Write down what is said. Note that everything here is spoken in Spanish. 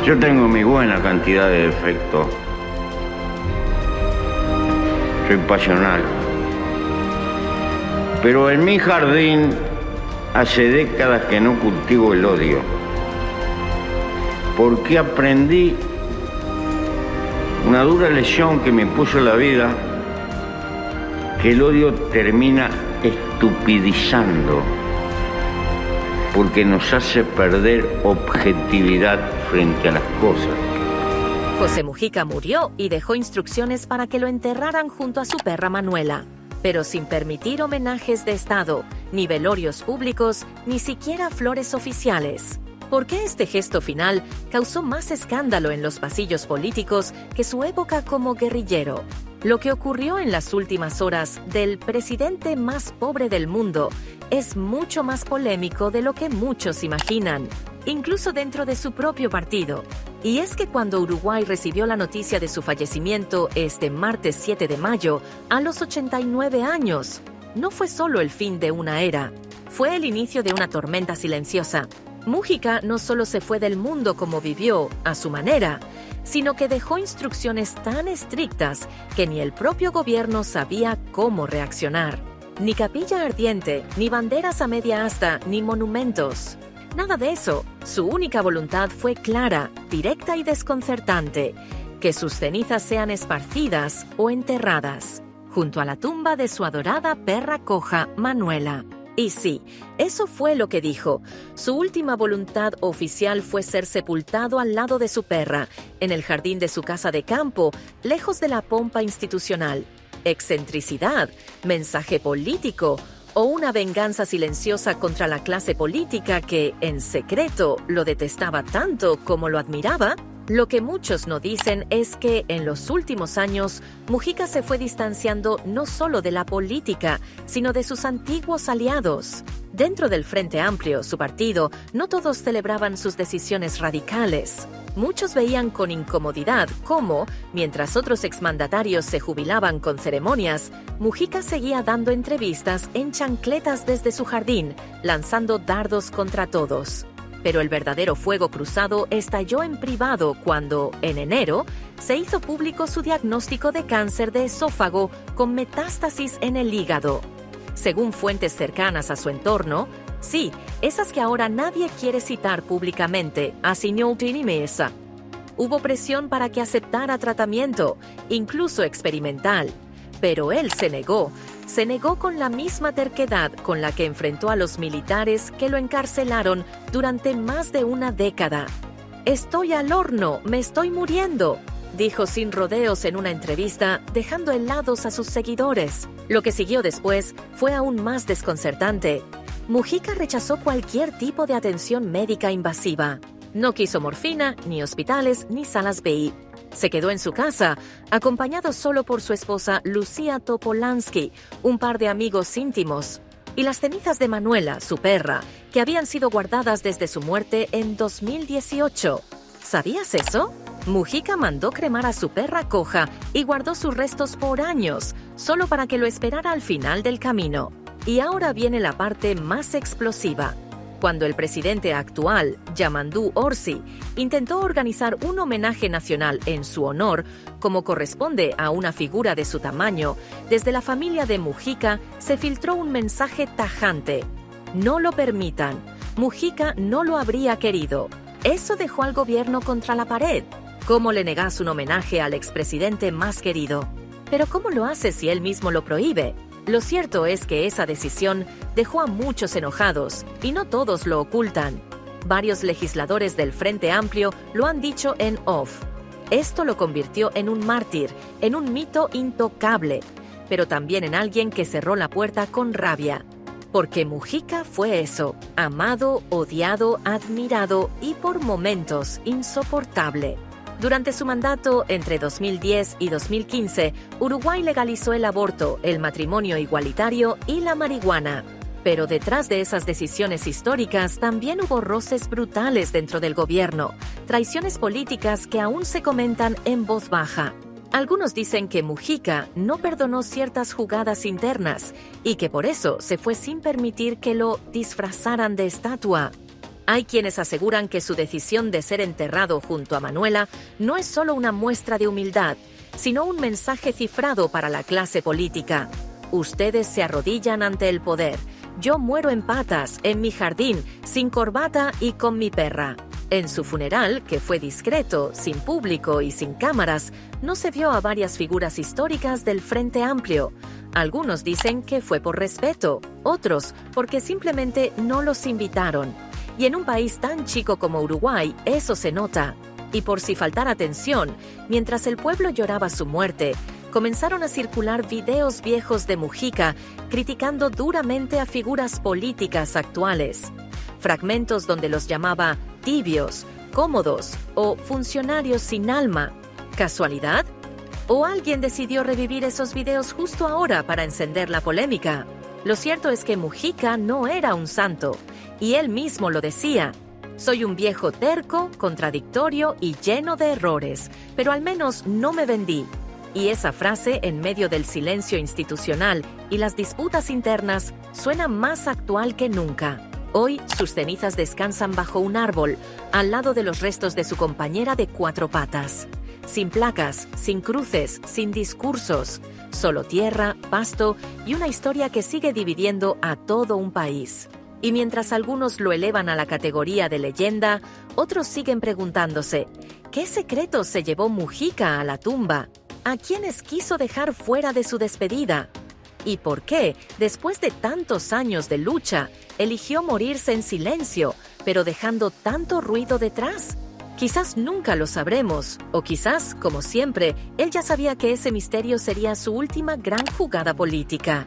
Yo tengo mi buena cantidad de defectos. Soy pasional. Pero en mi jardín hace décadas que no cultivo el odio. Porque aprendí una dura lección que me puso la vida, que el odio termina estupidizando, porque nos hace perder objetividad frente a las cosas. José Mujica murió y dejó instrucciones para que lo enterraran junto a su perra Manuela, pero sin permitir homenajes de Estado, ni velorios públicos, ni siquiera flores oficiales. ¿Por qué este gesto final causó más escándalo en los pasillos políticos que su época como guerrillero? Lo que ocurrió en las últimas horas del presidente más pobre del mundo es mucho más polémico de lo que muchos imaginan, incluso dentro de su propio partido. Y es que cuando Uruguay recibió la noticia de su fallecimiento este martes 7 de mayo, a los 89 años, no fue solo el fin de una era, fue el inicio de una tormenta silenciosa. Mujica no solo se fue del mundo como vivió, a su manera, sino que dejó instrucciones tan estrictas que ni el propio gobierno sabía cómo reaccionar. Ni capilla ardiente, ni banderas a media asta, ni monumentos. Nada de eso. Su única voluntad fue clara, directa y desconcertante: que sus cenizas sean esparcidas o enterradas, junto a la tumba de su adorada perra coja, Manuela. Y sí, eso fue lo que dijo. Su última voluntad oficial fue ser sepultado al lado de su perra, en el jardín de su casa de campo, lejos de la pompa institucional. Excentricidad, mensaje político o una venganza silenciosa contra la clase política que, en secreto, lo detestaba tanto como lo admiraba. Lo que muchos no dicen es que en los últimos años Mujica se fue distanciando no solo de la política, sino de sus antiguos aliados. Dentro del Frente Amplio, su partido, no todos celebraban sus decisiones radicales. Muchos veían con incomodidad cómo, mientras otros exmandatarios se jubilaban con ceremonias, Mujica seguía dando entrevistas en chancletas desde su jardín, lanzando dardos contra todos. Pero el verdadero fuego cruzado estalló en privado cuando, en enero, se hizo público su diagnóstico de cáncer de esófago con metástasis en el hígado. Según fuentes cercanas a su entorno, sí, esas que ahora nadie quiere citar públicamente, mesa. Hubo presión para que aceptara tratamiento, incluso experimental, pero él se negó con la misma terquedad con la que enfrentó a los militares que lo encarcelaron durante más de una década. «Estoy al horno, me estoy muriendo», dijo sin rodeos en una entrevista, dejando helados a sus seguidores. Lo que siguió después fue aún más desconcertante. Mujica rechazó cualquier tipo de atención médica invasiva. No quiso morfina, ni hospitales, ni salas BI. Se quedó en su casa, acompañado solo por su esposa Lucía Topolansky, un par de amigos íntimos, y las cenizas de Manuela, su perra, que habían sido guardadas desde su muerte en 2018. ¿Sabías eso? Mujica mandó cremar a su perra coja y guardó sus restos por años, solo para que lo esperara al final del camino. Y ahora viene la parte más explosiva. Cuando el presidente actual, Yamandu Orsi, intentó organizar un homenaje nacional en su honor, como corresponde a una figura de su tamaño, desde la familia de Mujica se filtró un mensaje tajante: no lo permitan, Mujica no lo habría querido. Eso dejó al gobierno contra la pared. ¿Cómo le negas un homenaje al expresidente más querido? Pero ¿cómo lo hace si él mismo lo prohíbe? Lo cierto es que esa decisión dejó a muchos enojados, y no todos lo ocultan. Varios legisladores del Frente Amplio lo han dicho en off. Esto lo convirtió en un mártir, en un mito intocable, pero también en alguien que cerró la puerta con rabia. Porque Mujica fue eso: amado, odiado, admirado y por momentos insoportable. Durante su mandato, entre 2010 y 2015, Uruguay legalizó el aborto, el matrimonio igualitario y la marihuana. Pero detrás de esas decisiones históricas también hubo roces brutales dentro del gobierno, traiciones políticas que aún se comentan en voz baja. Algunos dicen que Mujica no perdonó ciertas jugadas internas y que por eso se fue sin permitir que lo disfrazaran de estatua. Hay quienes aseguran que su decisión de ser enterrado junto a Manuela no es solo una muestra de humildad, sino un mensaje cifrado para la clase política. Ustedes se arrodillan ante el poder. Yo muero en patas, en mi jardín, sin corbata y con mi perra. En su funeral, que fue discreto, sin público y sin cámaras, no se vio a varias figuras históricas del Frente Amplio. Algunos dicen que fue por respeto, otros porque simplemente no los invitaron. Y en un país tan chico como Uruguay, eso se nota. Y por si faltara atención, mientras el pueblo lloraba su muerte, comenzaron a circular videos viejos de Mujica criticando duramente a figuras políticas actuales. Fragmentos donde los llamaba tibios, cómodos o funcionarios sin alma. ¿Casualidad? ¿O alguien decidió revivir esos videos justo ahora para encender la polémica? Lo cierto es que Mujica no era un santo, y él mismo lo decía. Soy un viejo terco, contradictorio y lleno de errores, pero al menos no me vendí. Y esa frase, en medio del silencio institucional y las disputas internas, suena más actual que nunca. Hoy, sus cenizas descansan bajo un árbol, al lado de los restos de su compañera de 4 patas. Sin placas, sin cruces, sin discursos, solo tierra, pasto y una historia que sigue dividiendo a todo un país. Y mientras algunos lo elevan a la categoría de leyenda, otros siguen preguntándose, ¿qué secretos se llevó Mujica a la tumba? ¿A quiénes quiso dejar fuera de su despedida? ¿Y por qué, después de tantos años de lucha, eligió morirse en silencio, pero dejando tanto ruido detrás? Quizás nunca lo sabremos, o quizás, como siempre, él ya sabía que ese misterio sería su última gran jugada política.